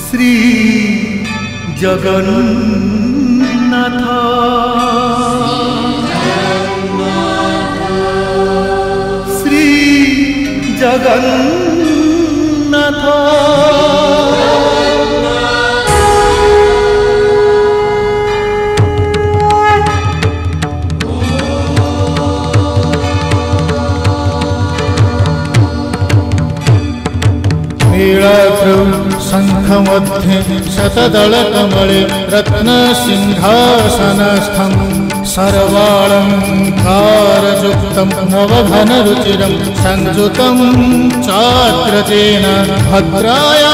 श्री जगन्नाथ श्री जगन्नाथ शंखमध्ये शतदलकमले रत्नसिंहासनस्थं सर्वालङ्कारयुक्तं नवघनरुचिरं संयुतं चाग्रजेन भद्राया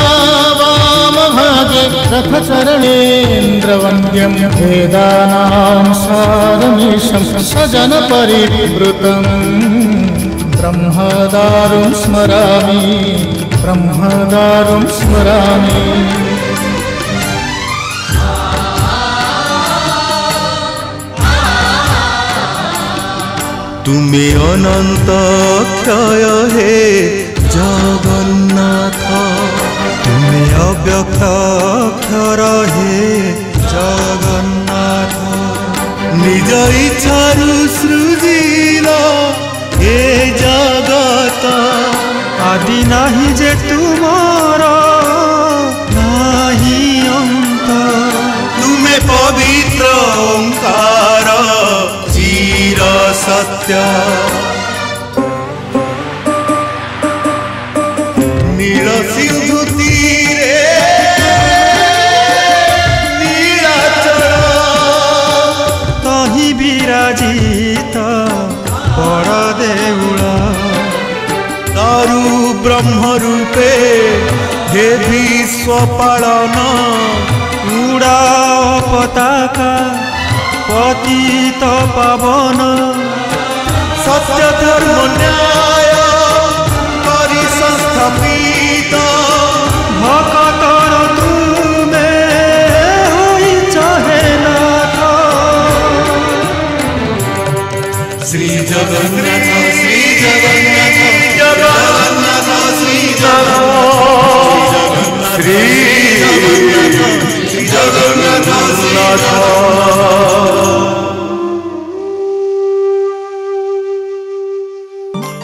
वामभागे रथचरणेन्द्रवन्द्यं वेदानां सारमीशं सजनपरिवृतं ब्रह्मदारुं स्मरामि ब्रह्मदारुं स्मरामि। तुमे अनंत क्षय हे जगन्नाथ तुमे अव्यक्त अक्षर हे जगन्नाथ निज इच्छारु सृजिला हे जगत आदि नाही जे तुमार नाही अंत तुमे पवित्र ओंकार चिर सत्य नील सिंधु तीरे नीलाचल तहि विराजित बड़ देउला दारु ब्रह्म रूपे हे विश्व पालन उड़ा पताका पतित पावन सत्य धर्म न्याय करि संस्थापित भक्तर तुमे होई चाहे नाथ श्री जगन्नाथ श्री जगन्नाथ जगन्नाथ श्री जगन्नाथ श्री जगन्नाथ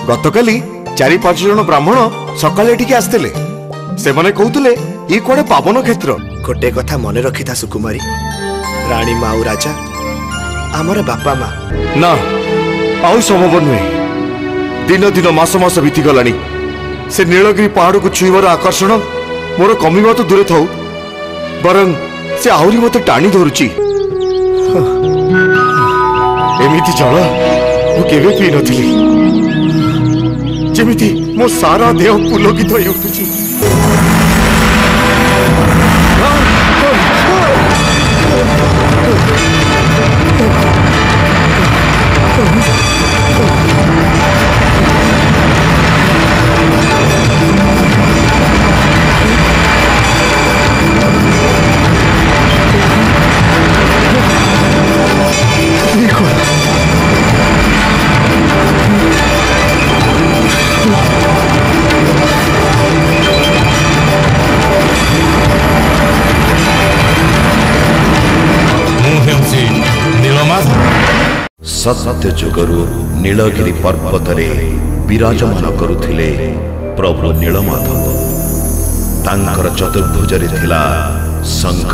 गतकाली 4-5 जन ब्राह्मण सकाले एठिके आस्ते से कहते ये कड़े पावन क्षेत्र गोटे कथा मन रखी था सुकुमारी रानी माऊ राजा आमर बापा माँ ना आउ संभव नुहे दिन दिन मास मास बीती गलानी से नीलगिरी पहाड़ को छुईबार आकर्षण मोर कमिबा तो दूरे थाउ बरं से आहरी मत टाणी धरुची एमिति जल मु केबे पी नथिली जेमिति मो सारा देह पुलकित होई उठुची सत्य जुगरु नीलगिरी पर्वतरे विराजमान करुथिले प्रभु नीलमाधव तांकर चतुर्भुजरे थिला शंख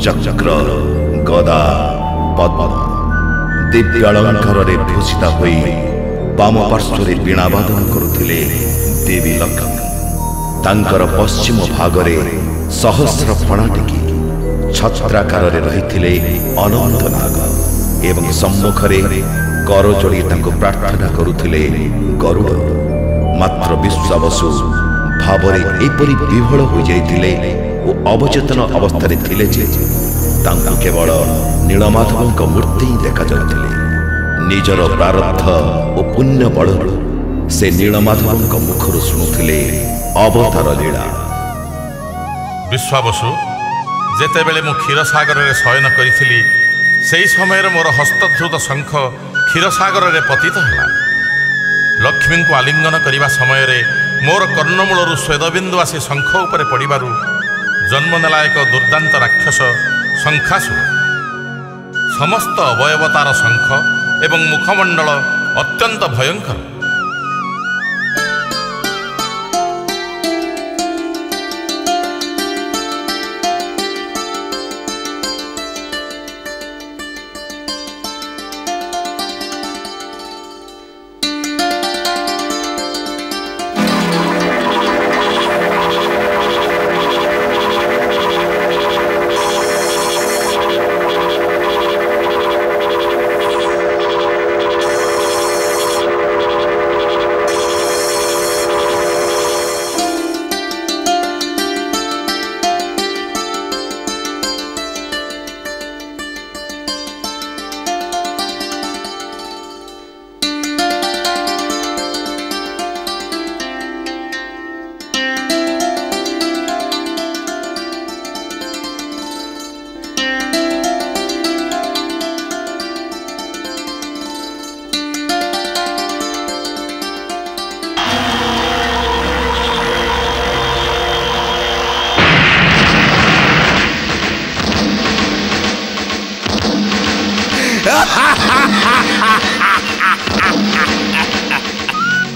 चक्र गदा पद्म दिव्यालंकाररे भूषिता होई वाम पार्श्वरे वीणावादन करुथिले देवी लक्ष्मी तांकर पश्चिम भागरे सहस्र फणा टेकी छत्राकाररे रहिथिले अनंत नाग एवं सम्मुखरे कर जोड़ी प्रार्थना करुथिले गरुड़ मात्र विश्वावसु भावरे एपरी विह्वल हो जाइथिले ओ अवचेतन अवस्था थिले जे तांको केवल नीलमाधवଙ୍କ मूर्ति देखा जाउथिले निजर प्रारब्ध ओ पुण्य बळरु से नीलमाधवଙ୍କ मुखरु सुनुथिले अवतार लीला। विश्वावसु जेते बेले मु क्षीरसागर रे शयन करिथिली सेई समय मोर हस्तधृत शंख क्षीरसागर रे पतित हला। लक्ष्मी को आलिंगन करने समय ମୋର କର୍ଣ୍ଣମୂଳରୁ ସ୍ୱେଦବିନ୍ଦୁ ଆସି ଶଙ୍ଖ ଉପରେ ପଡ଼ିବାରୁ ଜନ୍ମ ନେଲା ଏକ ଦୁର୍ଦାନ୍ତ ରାକ୍ଷସ ଶଙ୍ଖାସୁର। ସମସ୍ତ ଅବୟବ ତାର ଶଙ୍ଖ ଏବଂ ମୁଖମଣ୍ଡଳ ଅତ୍ୟନ୍ତ ଭୟଙ୍କର।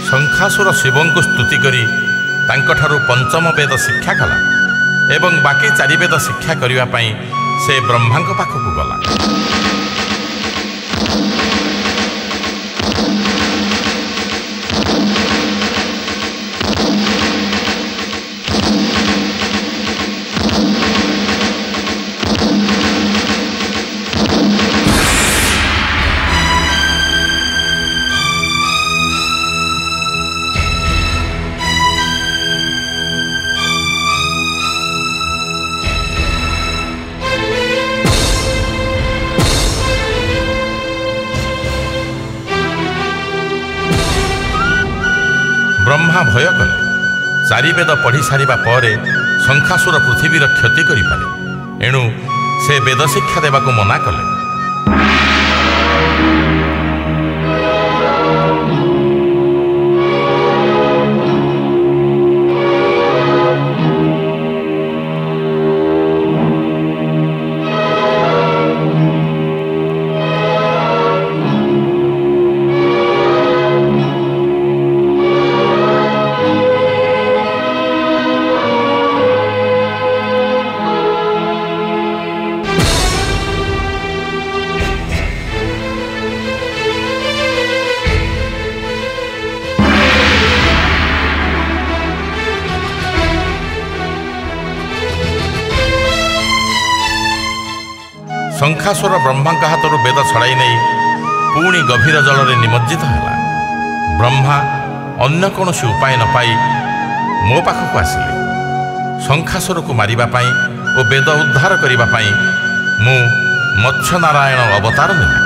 ଶଙ୍ଖାସୁର ଶିବଙ୍କୁ ସ୍ତୁତି କରି ତାଙ୍କଠାରୁ ପଞ୍ଚମ ବେଦ ଶିକ୍ଷା କଲା ଏବଂ ବାକି 4 ବେଦ ଶିକ୍ଷା କରିବା ପାଇଁ ସେ ବ୍ରହ୍ମାଙ୍କ ପାଖକୁ ଗଲା। ବ୍ରହ୍ମା ଭୟ କଲେ 4 ବେଦ ପଢ଼ି ସାରିବା ପରେ ଶଙ୍ଖାସୁର ପୃଥିବୀର କ୍ଷତି କରିପାରେ, ଏଣୁ ସେ ବେଦ ଶିକ୍ଷା ଦେବାକୁ ମନା କଲେ। ଶଙ୍ଖାସୁର ବ୍ରହ୍ମାଙ୍କ ହାତରୁ ବେଦ ଛଡ଼ାଇ ନେଇ ପୁଣି ଗଭୀର ଜଳରେ ନିମଜ୍ଜିତ ହେଲା। ବ୍ରହ୍ମା ଅନ୍ୟ କୌଣସି ଉପାୟ ନ ପାଇ ମୋ ପାଖକୁ ଆସିଲେ। ଶଙ୍ଖାସୁରକୁ ମାରିବା ପାଇଁ ଓ ବେଦ ଉଦ୍ଧାର କରିବା ପାଇଁ ମୁଁ ମତ୍ସ୍ୟନାରାୟଣ ଅବତାର ନେଲି।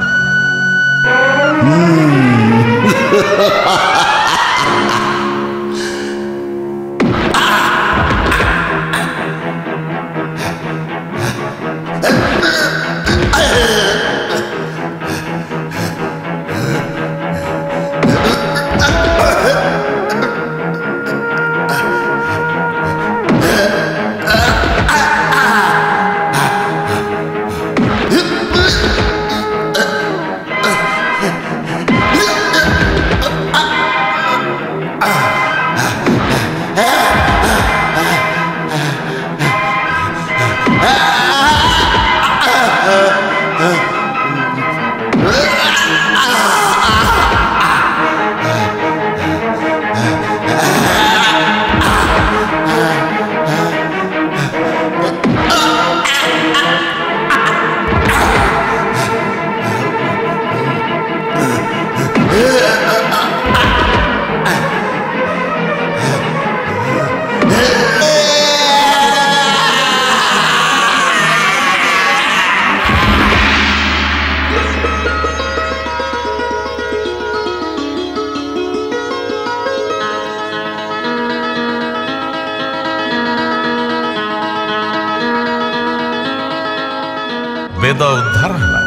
ବେଦ ଉଦ୍ଧାର ହେଲା।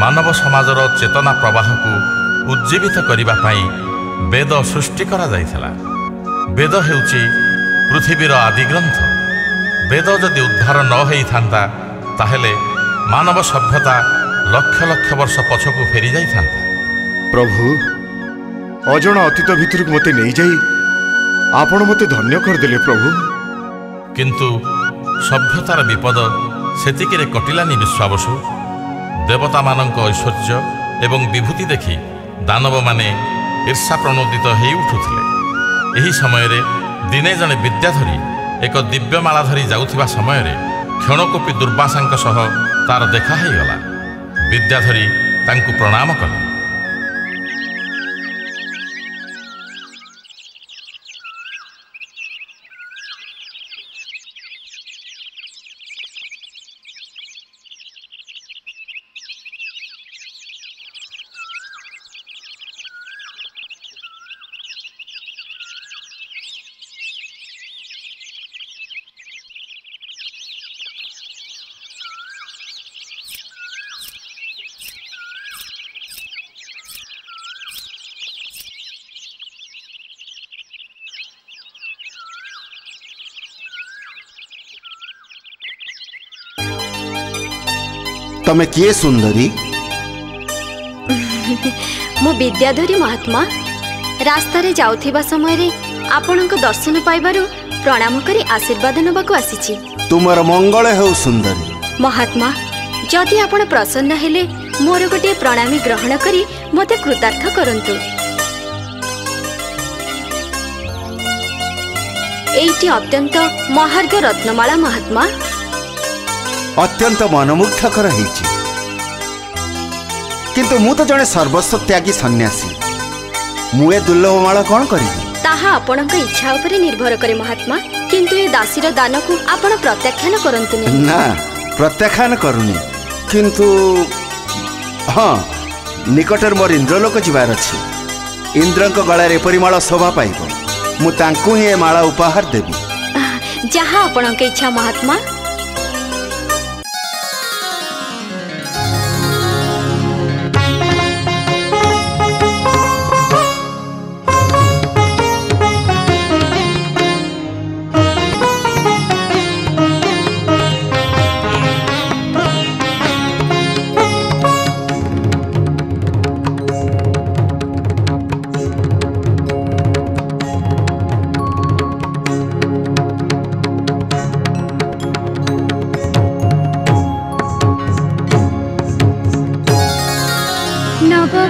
ମାନବ ସମାଜର ଚେତନା ପ୍ରବାହକୁ ଉଜ୍ଜୀବିତ କରିବା ପାଇଁ ବେଦ ସୃଷ୍ଟି କରାଯାଇଥିଲା। ବେଦ ହେଉଛି ପୃଥିବୀର ଆଦି ଗ୍ରନ୍ଥ। ବେଦ ଯଦି ଉଦ୍ଧାର ନ ହୋଇଥାନ୍ତା ତାହେଲେ ମାନବ ସଭ୍ୟତା ଲକ୍ଷ ଲକ୍ଷ ବର୍ଷ ପଛକୁ ଫେରି ଯାଇଥାନ୍ତା। ପ୍ରଭୁ, ଅଜଣା ଅତୀତ ଭିତରକୁ ମୋତେ ନେଇଯାଇ ଆପଣ ମୋତେ ଧନ୍ୟ କରିଦେଲେ ପ୍ରଭୁ। କିନ୍ତୁ ସଭ୍ୟତାର ବିପଦ ସେତିକିରେ କଟିଲାନି ବିଶ୍ୱାବସୁ। ଦେବତାମାନଙ୍କ ଐଶ୍ୱର୍ଯ୍ୟ ଏବଂ ବିଭୂତି ଦେଖି ଦାନବମାନେ ଈର୍ଷା ପ୍ରଣୋଦିତ ହେଇ ଉଠୁଥିଲେ। ଏହି ସମୟରେ ଦିନେ ଜଣେ ବିଦ୍ୟାଧରୀ ଏକ ଦିବ୍ୟମାଳା ଧରି ଯାଉଥିବା ସମୟରେ କ୍ଷଣକୋପୀ ଦୁର୍ବାସାଙ୍କ ସହ ତାର ଦେଖା ହୋଇଗଲା। ବିଦ୍ୟାଧରୀ ତାଙ୍କୁ ପ୍ରଣାମ କଲେ। तमे किए सुंदरी? मु विद्याधरी महात्मा। रास्ता रे जाउथिबा समय रे आपनक दर्शन पाइबारु प्रणाम करी आशीर्वाद नबाकु आसीछि। तुमर मंगल हो सुंदरी। महात्मा, जदि आपण प्रसन्न हेले मोर गोटे प्रणामी ग्रहण करी मते कृतार्थ करंतु। एइटी अत्यंत महार्घ रत्नमाला महात्मा। अत्यंत मनमुग्धकर होइछि। किंतु मु तो जने सर्वस्व त्यागी सन्यासी। मुए दुर्लभ माला कौन करी? ताहा आपणक इच्छा उपरे निर्भर करे महात्मा। किंतु ए दासीर दान को आपण प्रत्याख्यान करंतुनी। ना, प्रत्याख्यान करूनी। किंतु हाँ, निकटर मोर इंद्रलोक जीवार अछि। इंद्रक गळार एपरि माला शोभा पाइब। मु तांकु ही ए माला उपहार देबी। जहाँ आपणक इच्छा महात्मा।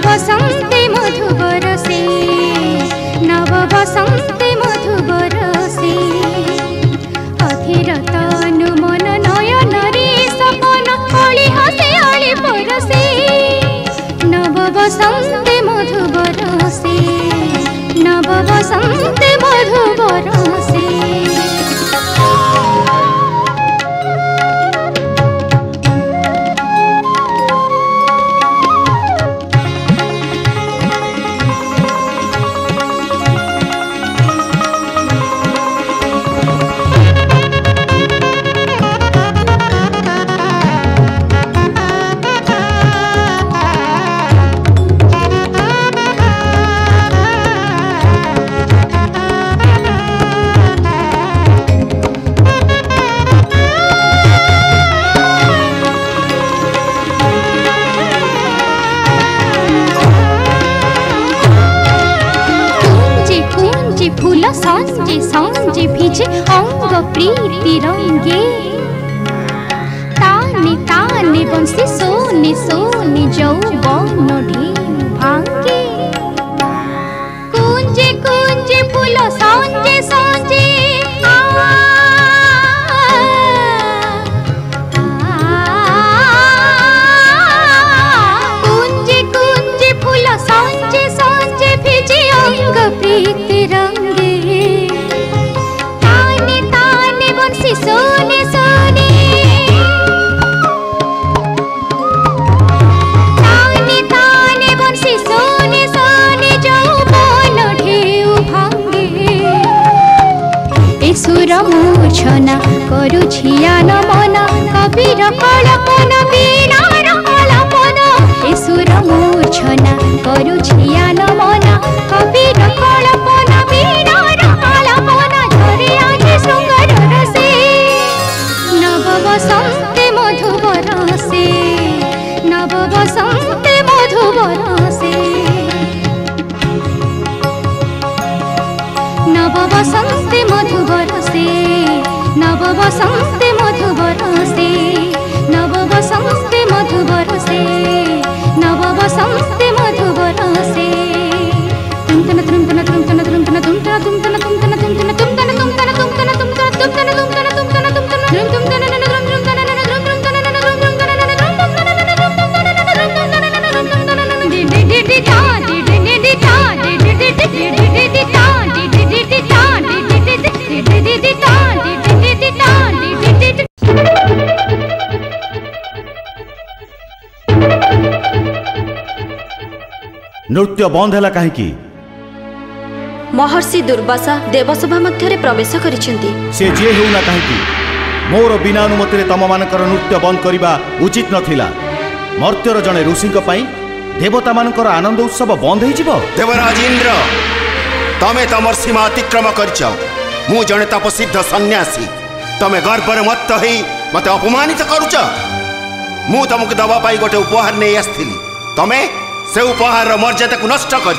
बसंते मधु बरसे, नव बसंते मधु बरसे, अधीर तनु मन नयन रे सपन अली हसे अली परसे। नव बसंते मधु बरसे, नव बसंते मधु बरसे। सांजे सांजे भिजे अंग प्रीति रंगे, ताने ताने बंसी सोने सोने यौवन ढेउ भांगे। कुंजे कुंजे फूल सांजे सांजे कुंजे कुंजे फूल सांजे सांजे भिजे अंग प्रीति रंगे। सोने सोने ताने ताने बंसी सोने सोने यौवन ढेउ भांगे। सुर मूर्छना करुछिया न मन कबीर कल्पना वीरार आलापना। सुर मूर्छना करुछिया न मन कबीर कल्पना वीरार आलापना। बसन्ते मधु बरसे नव बसन्ते मधु बरसे नव बसन्ते मधु बरसे नव बसन्ते मधु बरसे तुमतन तुमतन तुमतन तुमतन तुमतन तुमतन तुमतन तुमतन तुमतन तुमतन तुमतन तुमतन तुमतन तुमतन तुमतन तुमतन नृत्य बंद है कहीं महर्षि दुर्वासा देवसभा मध्य प्रवेश करिसेंती से जे होना कहीं मोर बिना अनुमति तम मानकर नृत्य बंद करने उचित नथिला। मर्त्यर जड़े ऋषि देवता मानकर आनंद उत्सव बंद हो देवराज इंद्र तमें तमर सीमा अतिक्रम कर जड़े तपसिद्ध सन्यासी तमें गर्वर मत हो मत अपमानित करुच मु तुमको दवा पाई गोटे उपहार नहीं आसती तमें से उपहार मर्यादा को नष्ट कर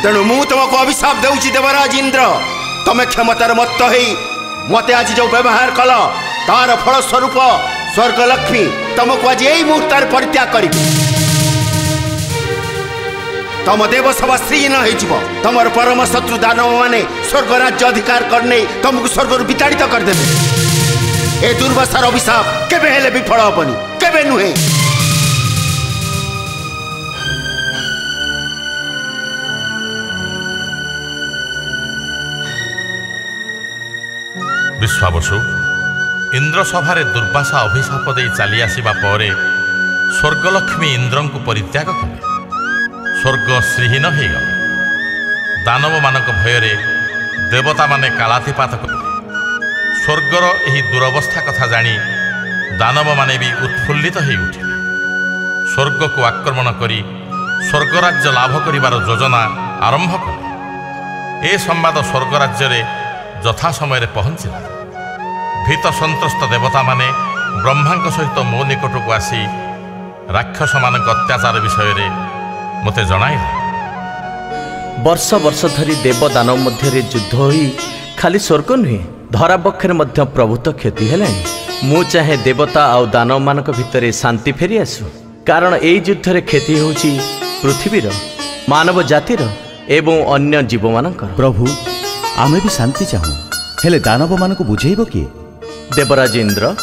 तेणु मु तुमको अभिशाप देउछि देवराज इंद्र तमें क्षमतार मत हो मत आज जो व्यवहार कल तार फल स्वरूप स्वर्गलक्ष्मी तुमको आज यही मुहूर्त परित्याग करी तम देवसभा श्रीहीन हो तमर परम शत्रु दानव माने स्वर्ग राज्य अधिकार करने तुमको स्वर्ग विताड़ित करदेवे ए दुर्वासार अभिशाप केबे हेले विफल हेबनी केबे नुहे। विश्वावसु इंद्र सभारे दुर्वासा अभिशाप दे चली आसिबा परे स्वर्गलक्ष्मी इंद्र को परित्याग कले स्वर्ग श्रीहीन हो गला। दानव मानक भୟରେ देवता माने कालातिपात कले स्वर्गर एही दुरवस्था कथा जानी दानव माने भी उत्फुल्लित हो उठिले स्वर्ग को आक्रमण करी स्वर्गराज्य लाभ करिवार योजना आरंभ कले। ए संवाद स्वर्गराज्य रे यथा समय पहुँचला। भीत सन्त्रस्त देवता माने ब्रह्मा सहित मो निकट को आसी राक्षस मान अत्याचार विषय रे मते जणाइले। वर्ष वर्ष धरी देव दानव मध्य युद्ध होई खाली स्वर्ग नुहे धरा पक्षर मध्य प्रभुत्व क्षति है। मु चाहे देवता आउ दानव मानक भितर शांति फेरी आसु कारण एई युद्ध रे क्षति होउची पृथ्वीर मानव जातिर एवं अन्य जीव मानकर। प्रभु आमे भी शांति चाहूँ हेले दानव मानक बुझेइबो कि देवराज इंद्र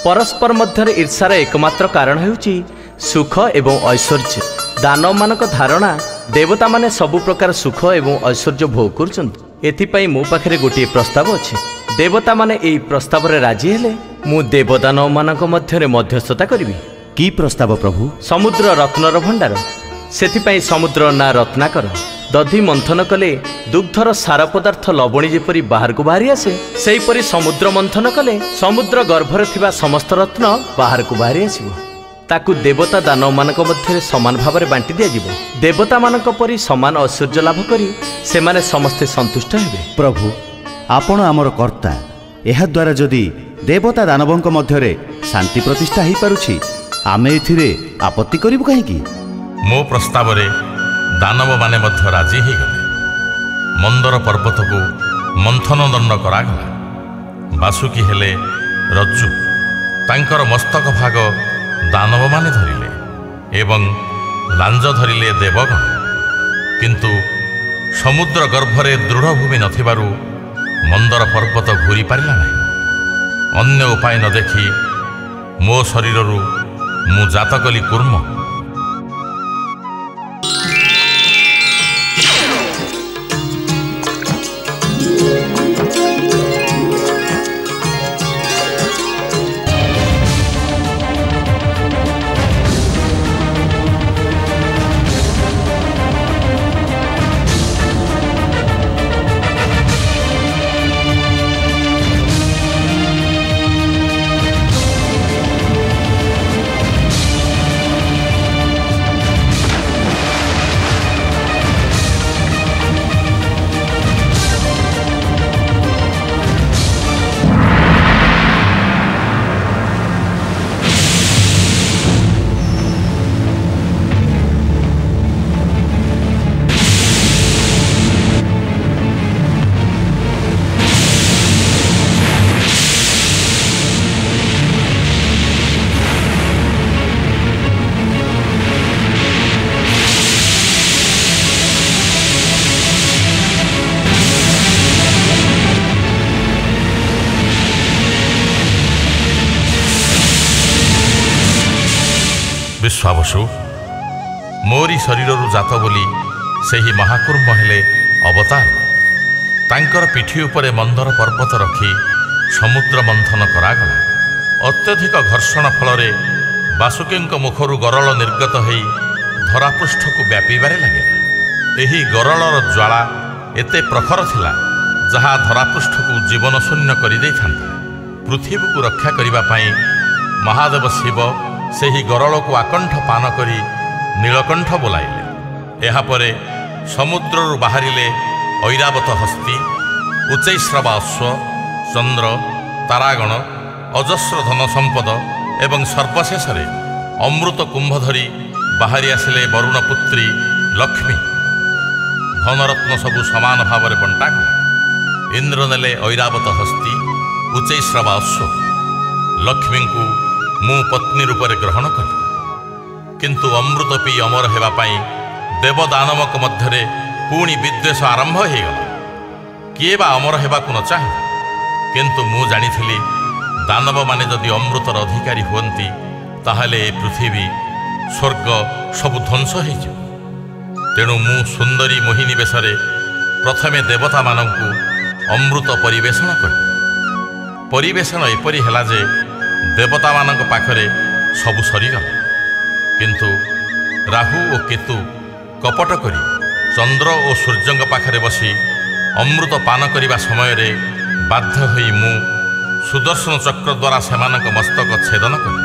परस्पर मध्य ईर्षार एकमात्र कारण हेउची सुख एवं ऐश्वर्य। दानव मानक धारणा देवता माने सबु प्रकार सुख एवं ऐश्वर्य भोग करछन्ति। एथिपाई मो पाखरे गोटे प्रस्ताव अछि देवता माने एई प्रस्ताव रे राजी हेले मु देवदानव मानक मध्य मध्यस्थता करिवि। की प्रस्ताव प्रभु? समुद्र रत्नर भंडार सेथिपाई समुद्र ना रत्नाकर दधि मंथन कले दुग्धर सार पदार्थ लवणी जेपरी बाहर को बाहरी आसे सेहीपरि समुद्र मंथन कले समुद्र गर्भरे थिबा समस्त रत्न बाहर को बाहरी आसिबो। ताकू देवता दानव मानक मध्य समान भाव में बांटी दिया जिवो। देवता मानक परि समान ऐश्वर्य लाभ करी सेमाने समस्ते संतुष्ट हेबे। प्रभु आपण आमर कर्ता एहा द्वारा जदि देवता दानवंक मध्य शांति प्रतिष्ठा हो पारुछि आमे एथिरे आपत्ति करिबु काहेकि? मो प्रस्ताव रे दानव माने मध्य राजी हो गले। मंदर पर्वत को मंथन दंड करागला। बासुकी हेले रज्जु तांकर मस्तक भाग दानव माने धरिले एवं लांज धरिले देवगण किंतु समुद्र गर्भरे दृढ़ भूमि नथिबारु मंदर पर्वत घूरी पारिला नहीं। अन्य उपाय न देखी मो शरीररू मु जात कली कूर्म। ବିଶ୍ୱାବସୁ ମୋରି ଶରୀରରୁ ଜାତ ବୋଲି ସେହି ମହାକୁର୍ମ ହେଲେ ଅବତାର। ତାଙ୍କର ପିଠି ଉପରେ ମନ୍ଦର ପର୍ବତ ରଖି ସମୁଦ୍ର ମନ୍ଥନ କରାଗଲା। ଅତ୍ୟଧିକ ଘର୍ଷଣ ଫଳରେ ବାସୁକୀଙ୍କ ମୁଖରୁ ଗରଳ ନିର୍ଗତ ହୋଇ ଧରାପୃଷ୍ଠକୁ ବ୍ୟାପିବାରେ ଲାଗିଲା। ଏହି ଗରଳର ଜ୍ୱାଳା ଏତେ ପ୍ରଖର ଥିଲା ଯାହା ଧରାପୃଷ୍ଠକୁ ଜୀବନ ଶୂନ୍ୟ କରିଦେଇଥାନ୍ତା। ପୃଥିବୀକୁ ରକ୍ଷା କରିବା ପାଇଁ ମହାଦେବ ଶିବ ସେହି ଗରଳକୁ ଆକଣ୍ଠ ପାନ କରି ନୀଳକଣ୍ଠ ବୋଲାଇଲେ। ଏହାପରେ ସମୁଦ୍ରରୁ ବାହାରିଲେ ଐରାବତ ହସ୍ତୀ, ଉଚ୍ଚୈଶ୍ରବା ଅଶ୍ୱ, ଚନ୍ଦ୍ର, ତାରାଗଣ, ଅଜସ୍ର ଧନ ସମ୍ପଦ ଏବଂ ସର୍ବଶେଷରେ ଅମୃତ କୁମ୍ଭ ଧରି ବାହାରି ଆସିଲେ ବରୁଣ ପୁତ୍ରୀ ଲକ୍ଷ୍ମୀ। ଧନରତ୍ନ ସବୁ ସମାନ ଭାବରେ ବଣ୍ଟାଗଲା। ଇନ୍ଦ୍ର ନେଲେ ଐରାବତ ହସ୍ତୀ, ଉଚ୍ଚୈଶ୍ରବା ଅଶ୍ୱ। ଲକ୍ଷ୍ମୀଙ୍କୁ ମୁଁ ପତ୍ନୀ ରୂପରେ ଗ୍ରହଣ କଲି। କିନ୍ତୁ ଅମୃତ ପିଇ ଅମର ହେବା ପାଇଁ ଦେବଦାନବଙ୍କ ମଧ୍ୟରେ ପୁଣି ବିଦ୍ୱେଷ ଆରମ୍ଭ ହୋଇଗଲା। କିଏ ବା ଅମର ହେବାକୁ ନ ଚାହେଁ? କିନ୍ତୁ ମୁଁ ଜାଣିଥିଲି ଦାନବମାନେ ଯଦି ଅମୃତର ଅଧିକାରୀ ହୁଅନ୍ତି ତାହେଲେ ଏ ପୃଥିବୀ ସ୍ୱର୍ଗ ସବୁ ଧ୍ୱଂସ ହୋଇଯିବ। ତେଣୁ ମୁଁ ସୁନ୍ଦରୀ ମୋହିନୀ ବେଶରେ ପ୍ରଥମେ ଦେବତାମାନଙ୍କୁ ଅମୃତ ପରିବେଷଣ କଲି। ପରିବେଷଣ ଏପରି ହେଲା ଯେ ଦେବତାମାନଙ୍କ ପାଖରେ ସବୁ ସରିଗଲା। କିନ୍ତୁ ରାହୁ ଓ କେତୁ କପଟ କରି ଚନ୍ଦ୍ର ଓ ସୂର୍ଯ୍ୟଙ୍କ ପାଖରେ ବସି ଅମୃତ ପାନ କରିବା ସମୟରେ ବାଧ୍ୟ ହୋଇ ମୁଁ ସୁଦର୍ଶନ ଚକ୍ର ଦ୍ୱାରା ସେମାନଙ୍କ ମସ୍ତକ ଛେଦନ କଲି।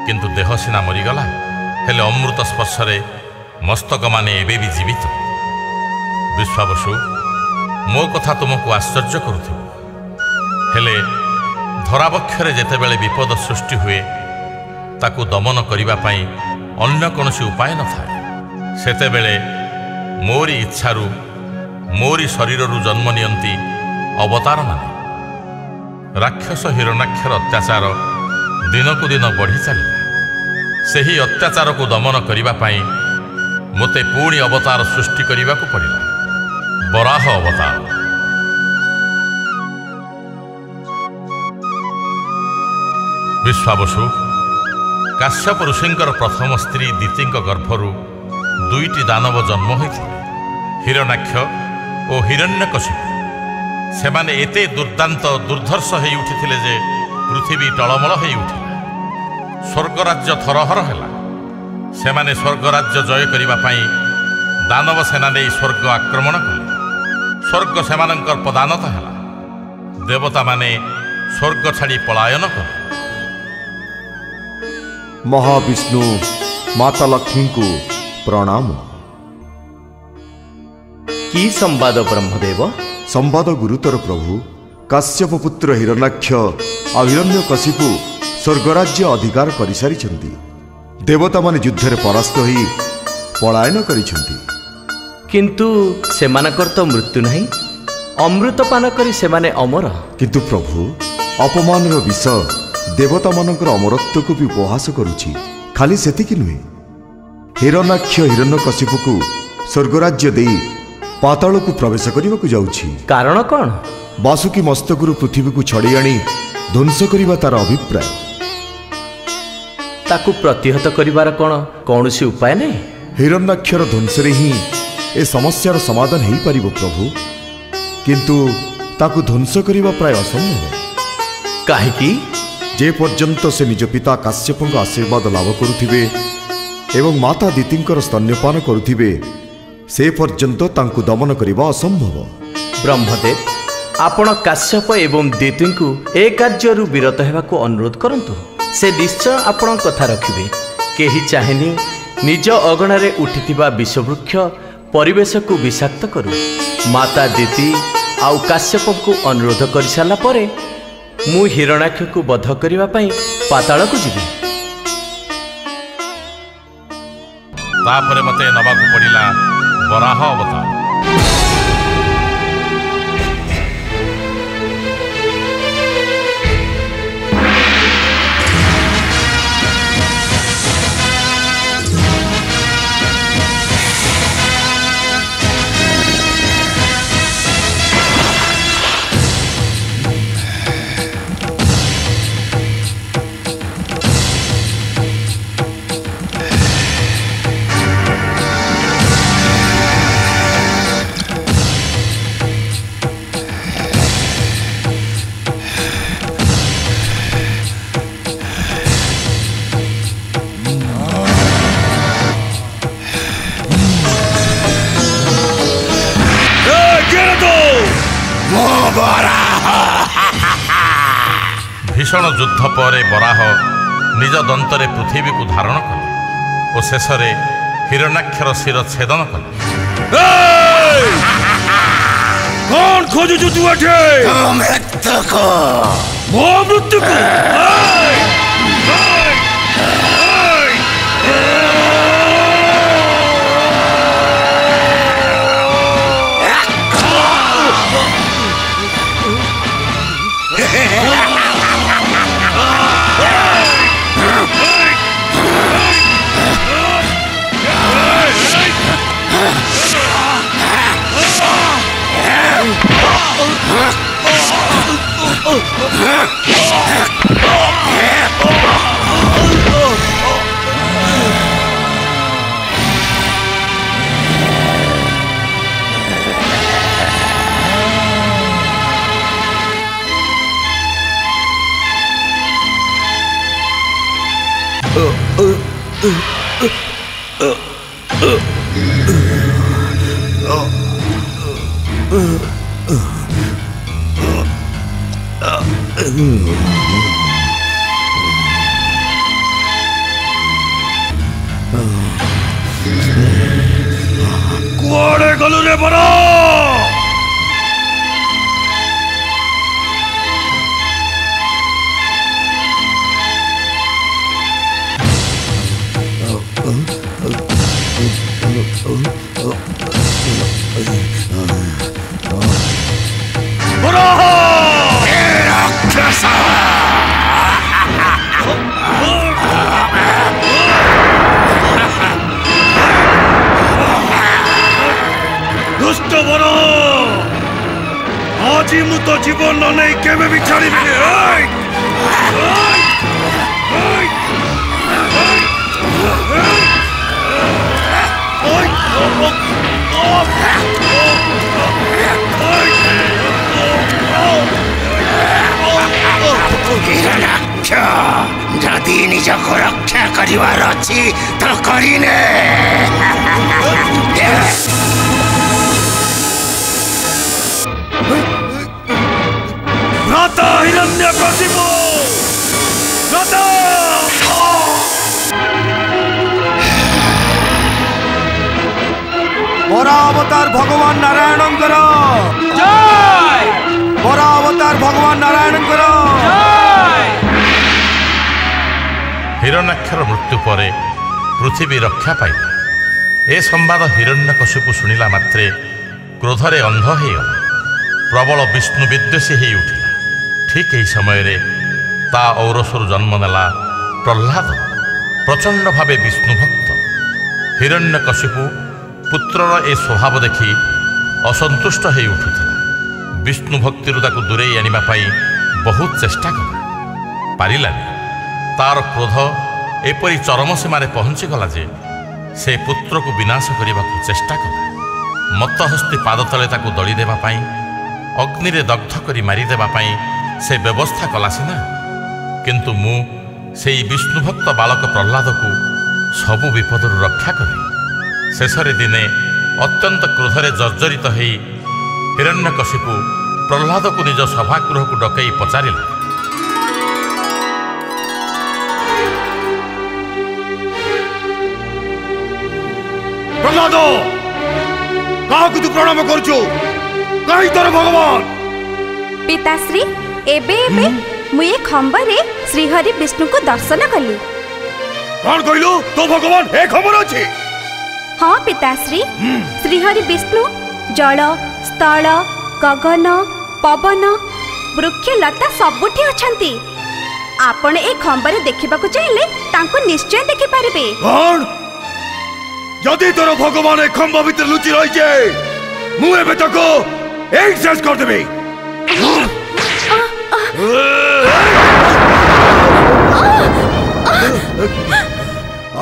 କିନ୍ତୁ ଦେହ ସିନା ମରିଗଲା, ହେଲେ ଅମୃତ ସ୍ପର୍ଶରେ ମସ୍ତକମାନେ ଏବେ ବି ଜୀବିତ। ବିଶ୍ୱାବସୁ, ମୋ କଥା ତୁମକୁ ଆଶ୍ଚର୍ଯ୍ୟ କରୁଥିବ, ହେଲେ ଧରାବକ୍ଷରେ ଯେତେବେଳେ ବିପଦ ସୃଷ୍ଟି ହୁଏ ତାକୁ ଦମନ କରିବା ପାଇଁ ଅନ୍ୟ କୌଣସି ଉପାୟ ନଥାଏ। ସେତେବେଳେ ମୋରି ଇଚ୍ଛାରୁ ମୋରି ଶରୀରରୁ ଜନ୍ମ ନିଅନ୍ତି ଅବତାରମାନେ। ରାକ୍ଷସ ହିରଣ୍ୟାକ୍ଷର ଅତ୍ୟାଚାର ଦିନକୁ ଦିନ ବଢ଼ି ଚାଲିଲା। ସେହି ଅତ୍ୟାଚାରକୁ ଦମନ କରିବା ପାଇଁ ମୋତେ ପୁଣି ଅବତାର ସୃଷ୍ଟି କରିବାକୁ ପଡ଼ିଲା, ବରାହ ଅବତାର। ବିଶ୍ୱାବସୁ, କାଶ୍ୟପ ଋଷିଙ୍କର ପ୍ରଥମ ସ୍ତ୍ରୀ ଦିତିଙ୍କ ଗର୍ଭରୁ ଦୁଇଟି ଦାନବ ଜନ୍ମ ହୋଇଥିଲେ, ହିରଣ୍ୟାକ୍ଷ ଓ ହିରଣ୍ୟକଶିପୁ। ସେମାନେ ଏତେ ଦୁର୍ଦାନ୍ତ ଦୁର୍ଦ୍ଧର୍ଷ ହୋଇ ଉଠିଥିଲେ ଯେ ପୃଥିବୀ ଟଳମଳ ହୋଇ ଉଠିଲା। ସ୍ୱର୍ଗରାଜ୍ୟ ଥରହର ହେଲା। ସେମାନେ ସ୍ୱର୍ଗରାଜ୍ୟ ଜୟ କରିବା ପାଇଁ ଦାନବ ସେନା ନେଇ ସ୍ୱର୍ଗ ଆକ୍ରମଣ କଲେ। ସ୍ୱର୍ଗ ସେମାନଙ୍କର ପଦାନତ ହେଲା। ଦେବତାମାନେ ସ୍ୱର୍ଗ ଛାଡ଼ି ପଳାୟନ କଲେ। ମହାବିଷ୍ଣୁ ମାତା ଲକ୍ଷ୍ମୀଙ୍କୁ ପ୍ରଣାମ। କି ସମ୍ବାଦ ବ୍ରହ୍ମଦେବ? ସମ୍ବାଦ ଗୁରୁତର ପ୍ରଭୁ। କାଶ୍ୟପ ପୁତ୍ର ହିରଣ୍ୟାକ୍ଷ ଆଉ ହିରଣ୍ୟକଶିପୁ ସ୍ୱର୍ଗରାଜ୍ୟ ଅଧିକାର କରିସାରିଛନ୍ତି। ଦେବତାମାନେ ଯୁଦ୍ଧରେ ପରାସ୍ତ ହୋଇ ପଳାୟନ କରିଛନ୍ତି। କିନ୍ତୁ ସେମାନଙ୍କର ତ ମୃତ୍ୟୁ ନାହିଁ। ଅମୃତ ପାନ କରି ସେମାନେ ଅମର। କିନ୍ତୁ ପ୍ରଭୁ, ଅପମାନର ବିଷ ଦେବତାମାନଙ୍କର ଅମରତ୍ୱକୁ ବି ଉପହାସ କରୁଛି। ଖାଲି ସେତିକି ନୁହେଁ, ହିରଣ୍ୟାକ୍ଷ ହିରଣ୍ୟକଶିପୁକୁ ସ୍ୱର୍ଗରାଜ୍ୟ ଦେଇ ପାତାଳକୁ ପ୍ରବେଶ କରିବାକୁ ଯାଉଛି। କାରଣ କ'ଣ? ବାସୁକୀ ମସ୍ତକରୁ ପୃଥିବୀକୁ ଛଡ଼େଇ ଆଣି ଧ୍ୱଂସ କରିବା ତାର ଅଭିପ୍ରାୟ। ତାକୁ ପ୍ରତିହତ କରିବାର କ'ଣ କୌଣସି ଉପାୟ ନାହିଁ? ହିରଣ୍ୟାକ୍ଷର ଧ୍ୱଂସରେ ହିଁ ଏ ସମସ୍ୟାର ସମାଧାନ ହୋଇପାରିବ ପ୍ରଭୁ। କିନ୍ତୁ ତାକୁ ଧ୍ୱଂସ କରିବା ପ୍ରାୟ ଅସମ୍ଭବ। କାହିଁକି? ଯେ ପର୍ଯ୍ୟନ୍ତ ସେ ନିଜ ପିତା କାଶ୍ୟପଙ୍କ ଆଶୀର୍ବାଦ ଲାଭ କରୁଥିବେ ଏବଂ ମାତା ଦିତିଙ୍କର ସ୍ତନ୍ୟପାନ କରୁଥିବେ, ସେ ପର୍ଯ୍ୟନ୍ତ ତାଙ୍କୁ ଦମନ କରିବା ଅସମ୍ଭବ। ବ୍ରହ୍ମଦେବ, ଆପଣ କାଶ୍ୟପ ଏବଂ ଦିତିଙ୍କୁ ଏ କାର୍ଯ୍ୟରୁ ବିରତ ହେବାକୁ ଅନୁରୋଧ କରନ୍ତୁ। ସେ ନିଶ୍ଚୟ ଆପଣଙ୍କ କଥା ରଖିବେ। କେହି ଚାହେଁନି ନିଜ ଅଗଣାରେ ଉଠିଥିବା ବିଷବୃକ୍ଷ ପରିବେଶକୁ ବିଷାକ୍ତ କରୁ। ମାତା ଦିତି ଆଉ କାଶ୍ୟପଙ୍କୁ ଅନୁରୋଧ କରିସାରିଲା ପରେ ମୁଁ ହିରଣ୍ୟାକ୍ଷକୁ ବଧ କରିବା ପାଇଁ ପାତାଳକୁ ଯିବି। ତାପରେ ମୋତେ ନେବାକୁ ପଡ଼ିଲା ବରାହ ଅବତାର। भीषण युद्ध पर बराह निज दंतरे पृथ्वी को धारण कले और शेष हिरण्याक्षर शिर छेदन कले। कौन खोजुचु तू एठे? मृत्यु को। मो मृत्यु को। कुआड़े गलु रे बड़ा दुष्ट बर आज मु तो जीवन नहीं केवे भी छाड़ी जदि निज को रक्षा करिवार अछि तो करिने। भ्राता हिरण्यकशिपु भ्राता बड़ा अवतार भगवान नारायणंकर जय। बड़ा अवतार भगवान नारायणंकर जय। हिरण्याक्षर मृत्यु पर पृथ्वी रक्षा पाइला। ए संवाद हिरण्यकशिपु शुणिला मात्रे क्रोधरे अंध होगला। प्रबल विष्णु विद्वेषी हो उठिला। ठीक यही समय ता औरसरु जन्म नेला प्रह्लाद, प्रचंड भावे विष्णु भक्त। हिरण्यकशिपु पुत्रर ए स्वभाव देखि असंतुष्ट हो उठुला। विष्णु भक्ति दूरे आनिबा पाई बहुत चेष्टा कला, पारिलानी। तार क्रोध एपरी चरम सीमार पहुँची गला जे से पुत्र को विनाश करने को चेष्टा कला। मतहस्ती पाद तले ताकू दली देवा पाई, अग्नि रे दग्ध करी मारी देवा पाई से व्यवस्था कला सीना, किंतु मु से विष्णुभक्त बालक प्रह्लाद को सबु विपद रक्षा करी। शेष दिने अत्यंत क्रोधरे जर्जरित हो हिरण्यकशिपु प्रह्लाद को निज सभागृह को डकई पचारिला, प्रह्लाद क्या तू प्रणाम करचु? कहीं तोर भगवान? पिताश्री एबे एबे मुए खंबरे श्रीहरि विष्णु को दर्शन कली। कौन कहलु तो भगवान ए खबर अछि? हाँ पिताश्री, श्रीहरि विष्णु जल स्थल गगन पवन वृक्ष लता सबुठी अछंती। आपण ए खंबरे देखिबाकू चाहिले तांको निश्चय देखि पारिबे। कौन? जदि तोर भगवान ए खंबा भीतर लुचि रही जाए मु एबे तको एक शेष कर देबे।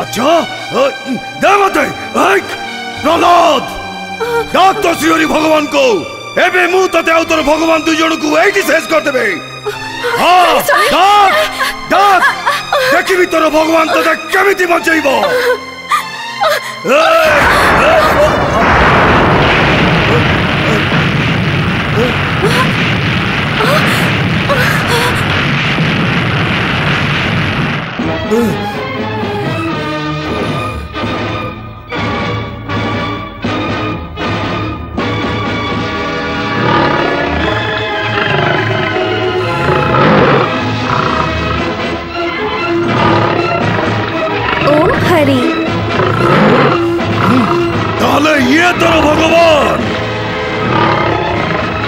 अच्छा दे मते प्रह्लाद डाक तो श्रीहरि भगवान को एबे मु तते आउ तोर भगवान दुई जण को एठी शेष कर देबे। हां डाक डाक देखिबी तोर भगवान तते केमिति बचैबो।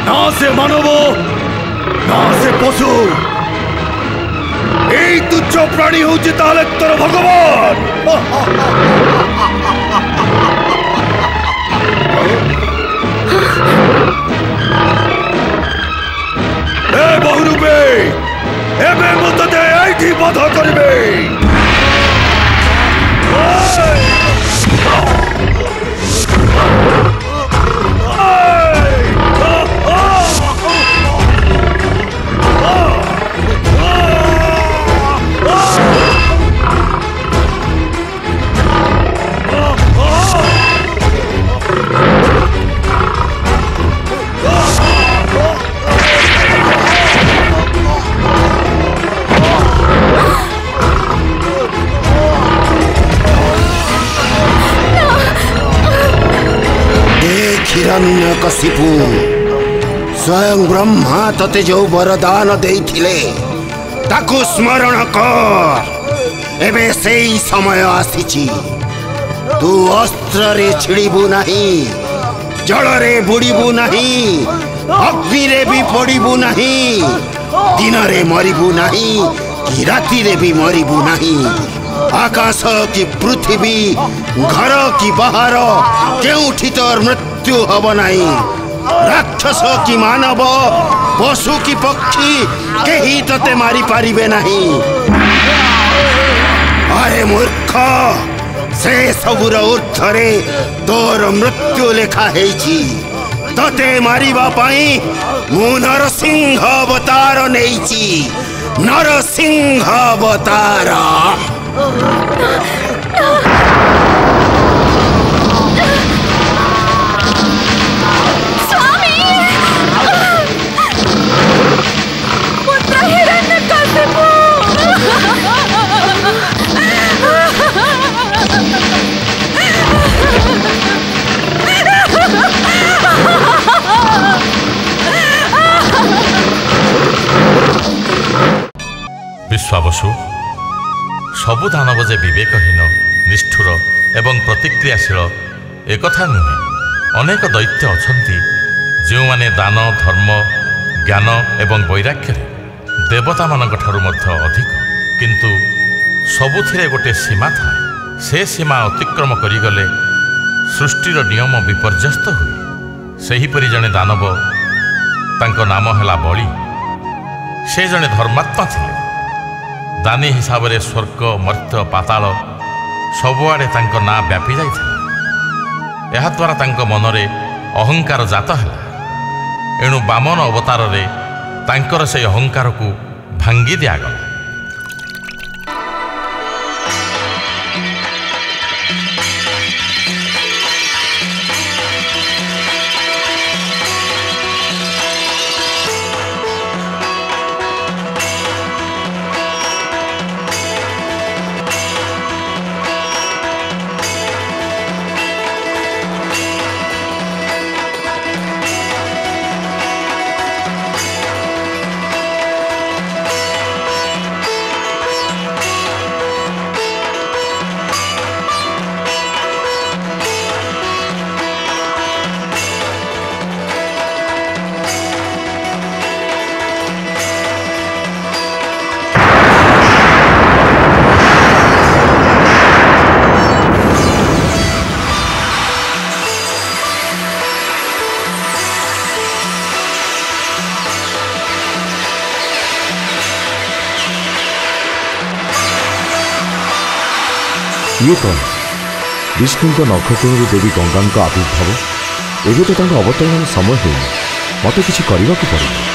না সে মানব না সে পশু এই তুচ্ছ প্রাণী হচ্ছে তাহলে তোর ভগবান। এ বহুরূপে এবে মতে এইটি বধ করিবে। हिरण्यकशिपु स्वयं ब्रह्मा तते जो वरदान देइथिले ताकु स्मरण कर। एबे सेई समय आसीची तू अस्त्र रे छिड़ीबू नहीं, जल रे बुड़ीबू नहीं, अग्नि रे भी पड़ीबू नहीं, दिन रे मरीबू नहीं कि राति रे भी मरीबू नहीं। आकाश की पृथ्वी घर की बाहर केउठी तोर मृत्यु हब नहीं। राक्षस की मानव पशु की पक्षी केही तते मारी पारिबे नहीं। अरे मूर्ख से सबुर ऊर्ध्वरे तोर मृत्यु लेखा हेछि। तते मारिबा पाई मु नरसिंह अवतार नेइछि। नरसिंह अवतार। विश्वावसु सबु दानव जे विवेकहीन निष्ठुर एवं प्रतिक्रियाशील एकथा नुहे। अनेक दैत्य अछंती जो माने दान धर्म ज्ञान एवं वैराग्य देवता मानक ठारू मध्य अधिक, किंतु सबुथिरे गोटे सीमा थाए। से सीमा अतिक्रम करिगले सृष्टिर नियम विपर्यस्त हुए। सेहीपरि जने दानव तांको नाम हैला बलि। से जने धर्मात्मा थिले। दानी हिसाब से स्वर्ग मर्त्य पाताल सबुआड़े तांको ना व्यापी जाइथिला। एहा द्वारा तांको मनरे अहंकार जात हैला। एणु बामन अवतार रे तांकर से अहंकार को भांगी दियागला। ये कौन? विष्णु नखकुण देवी गंगा आविर्भाव। एवं तो अवतरण समय हो मत कि करने पड़े।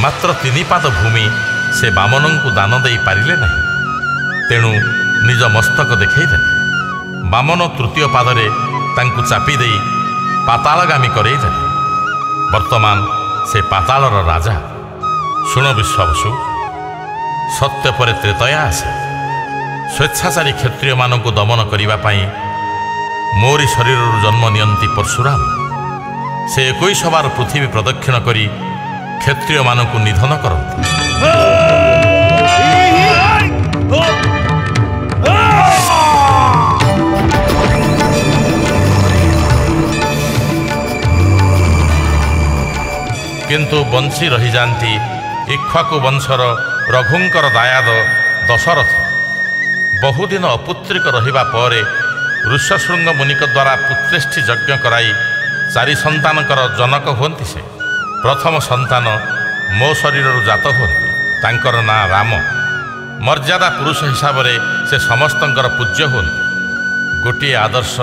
ମାତ୍ର 3 ପାଦ ଭୂମି ସେ ବାମନଙ୍କୁ ଦାନ ଦେଇପାରିଲେ ନାହିଁ। ତେଣୁ ନିଜ ମସ୍ତକ ଦେଖାଇଦେଲେ। ବାମନ ତୃତୀୟ ପାଦରେ ତାଙ୍କୁ ଚାପି ଦେଇ ପାତାଳଗାମୀ କରେଇଦେଲେ। ବର୍ତ୍ତମାନ ସେ ପାତାଳର ରାଜା। ଶୁଣ ବିଶ୍ୱାବସୁ, ସତ୍ୟ ପରେ ତ୍ରେତୟା ଆସେ। ସ୍ୱେଚ୍ଛାଚାରୀ କ୍ଷତ୍ରିୟମାନଙ୍କୁ ଦମନ କରିବା ପାଇଁ ମୋରି ଶରୀରରୁ ଜନ୍ମ ନିଅନ୍ତି ପରଶୁରାମ। ସେ 21 ବାର ପୃଥିବୀ ପ୍ରଦକ୍ଷିଣ କରି କ୍ଷତ୍ରିୟମାନଙ୍କୁ ନିଧନ କରନ୍ତି। କିନ୍ତୁ ବଞ୍ଚି ରହିଯାନ୍ତି ଇକ୍ଷ୍ୱାକୁ ବଂଶର ରଘୁଙ୍କର ଦାୟାଦ ଦଶରଥ। ବହୁଦିନ ଅପୁତ୍ରିକ ରହିବା ପରେ ଋଷ୍ୟଶୃଙ୍ଗ ମୁନିଙ୍କ ଦ୍ୱାରା ପୁତ୍ରେଷ୍ଠି ଯଜ୍ଞ କରାଇ 4 ସନ୍ତାନଙ୍କର ଜନକ ହୁଅନ୍ତି ସେ। ପ୍ରଥମ ସନ୍ତାନ ମୋ ଶରୀରରୁ ଜାତ ହୁଅନ୍ତି। ତାଙ୍କର ନାଁ ରାମ। ମର୍ଯ୍ୟାଦା ପୁରୁଷ ହିସାବରେ ସେ ସମସ୍ତଙ୍କର ପୂଜ୍ୟ ହୁଅନ୍ତି। ଗୋଟିଏ ଆଦର୍ଶ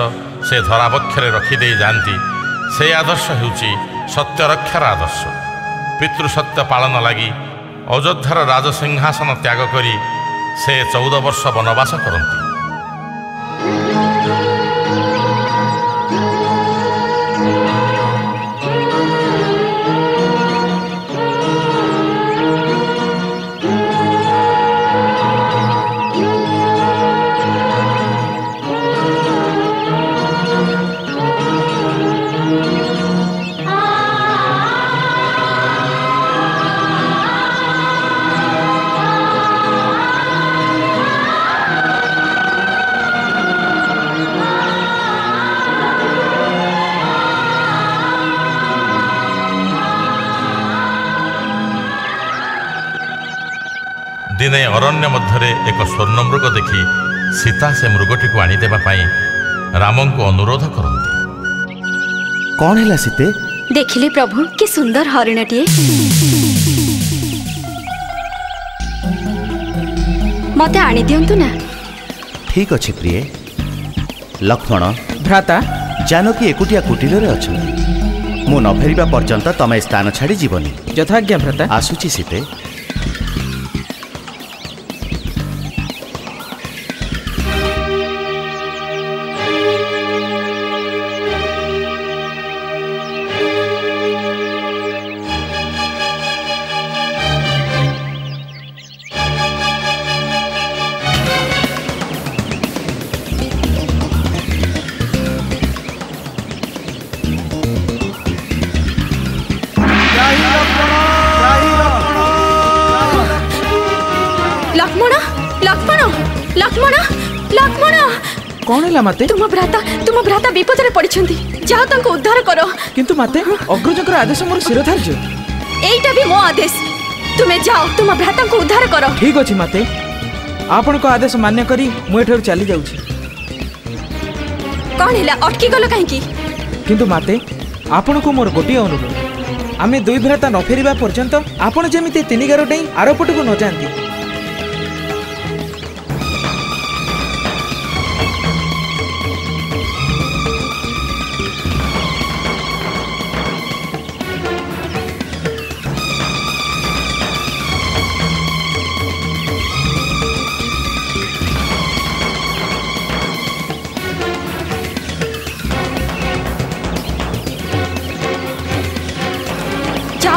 ସେ ଧରାବକ୍ଷରେ ରଖିଦେଇ ଯାଆନ୍ତି। ସେ ଆଦର୍ଶ ହେଉଛି ସତ୍ୟରକ୍ଷାର ଆଦର୍ଶ। ପିତୃସତ୍ୟ ପାଳନ ଲାଗି ଅଯୋଧ୍ୟାର ରାଜସିଂହାସନ ତ୍ୟାଗ କରି ସେ 14 ବର୍ଷ ବନବାସ କରନ୍ତି। ଦିନେ ଅରଣ୍ୟ ମଧ୍ୟରେ ଏକ ସ୍ୱର୍ଣ୍ଣମୃଗ ଦେଖି ସୀତା ସେ ମୃଗଟିକୁ ଆଣିଦେବା ପାଇଁ ରାମଙ୍କୁ ଅନୁରୋଧ କରନ୍ତି। କଣ ହେଲା ସୀତେ? ଦେଖିଲେ ପ୍ରଭୁ, କି ସୁନ୍ଦର ହରିଣଟିଏ। ମତେ ଆଣିଦିଅନ୍ତୁ ନା। ଠିକ ଅଛି ପ୍ରିୟ। ଲକ୍ଷ୍ମଣ ଭ୍ରାତା, ଜାନକୀ ଏକୁଟିଆ କୁଟୀରରେ ଅଛନ୍ତି। ମୁଁ ନ ଫେରିବା ପର୍ଯ୍ୟନ୍ତ ତମେ ସ୍ଥାନ ଛାଡ଼ି ଯିବନି। ଯଥାଜ୍ଞା ଭ୍ରାତା। ଆସୁଛି ସୀତେ। कौन है माते? तुम भ्राता विपदरे पड़िछंती। जाओ तांको उद्धार करो। किंतु माते, अग्रजकर आदेश मोर शिरोधार्य। एईटा भी मो आदेश। तुमे जाओ तुम भ्राता को उद्धार करो। ठीक अछि माते, आपण को आदेश मान्य करी मु एठर चली जाउछि। कोन हिला अटकी गलो काहे की? किंतु माते, आपण को मोर गोटी अनुरोध। आमे दुई भ्राता न फेरिबा पर्यंत आपण जेमिते 3 गारोटै आरोपटको न जानती।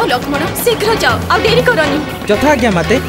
लक्ष्मण शीघ्र जाओ, अब देरी करनी। यथाज्ञा माते।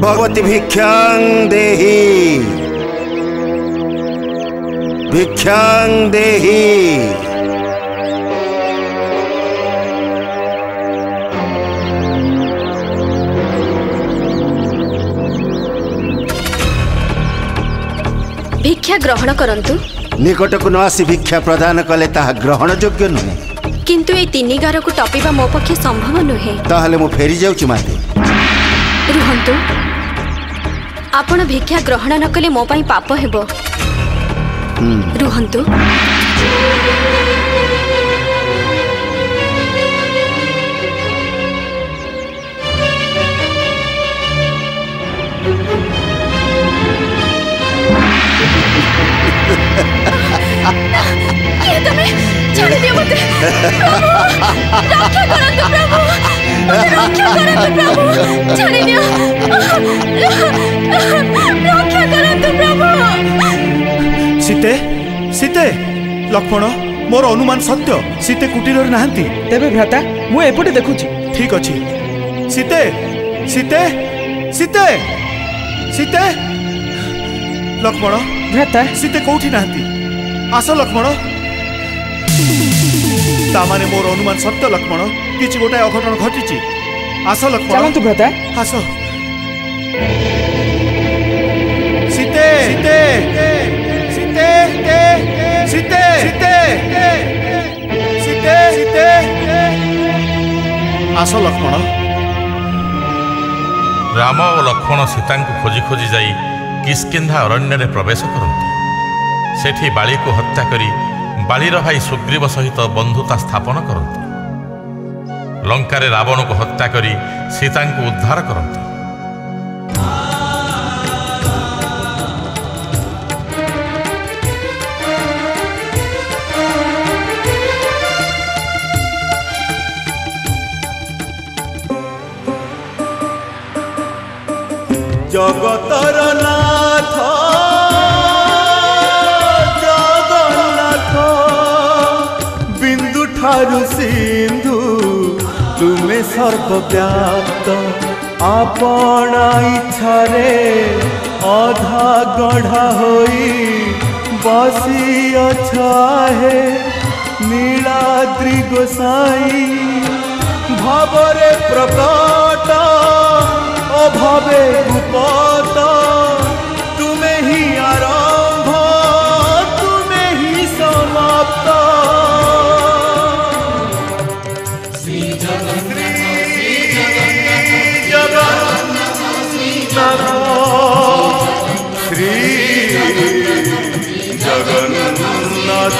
भगवती भिक्षां देहि, भिक्षां देहि। भिक्षा भिक्षा ग्रहण करंतु। निकट को न आसी भिक्षा प्रदान कले ताहा ग्रहण योग्य नुहे। किंतु ए तीन गार को टपिबा मो पक्षे संभव नुहे। ताहले मु फेरी जाउची माते। रुहंतु, आपण भिक्षा ग्रहण न कले मो पई पाप हेबो। रुहंतु। ये तुम्हें छाड़ दियो मते। रक्षा करंतु प्रभु, मते रक्षा करंतु प्रभु, छाड़ दियो। रक्षा करंतु प्रभु। सीते सीते लक्ष्मण मोर अनुमान सत्य, सीते कुटीर नाहंती। तेबे भ्राता मु एपटे देखुची। ठीक अछि। सीते सीते सीते सीते लक्ष्मण भ्राता सीते कोठी नाहंती। आस लक्ष्मण। तामाने मोर अनुमान सत्य लक्ष्मण, किछि गोटे अघटन घटिछि। आस लक्ष्मण। चलंतु भ्राता। आस। सीते सीते सीते सीते सीते सीते सीते आस लक्ष्मण। राम और लक्ष्मण सीता को खोजी खोजी जाई किष्किंधा अरण्य रे प्रवेश करते। सेठी बाली को हत्या करी बालीर भाई सुग्रीव सहित बंधुता स्थापन करते। लंकारे रावण को हत्या करी सीता को उद्धार करते। जगतर नाथ जगन्नाथ बिंदु ठारु सिंधु तुमे सर्वव्याप्त आपणा इच्छारे अधा गढ़ा होई बसी अछाहे नीलाद्रि गोसाई भावरे प्रकट अभावे गुपत तुमे ही आरंभ तुमे ही समाप्त। श्री जगन्नाथ श्री जगन्नाथ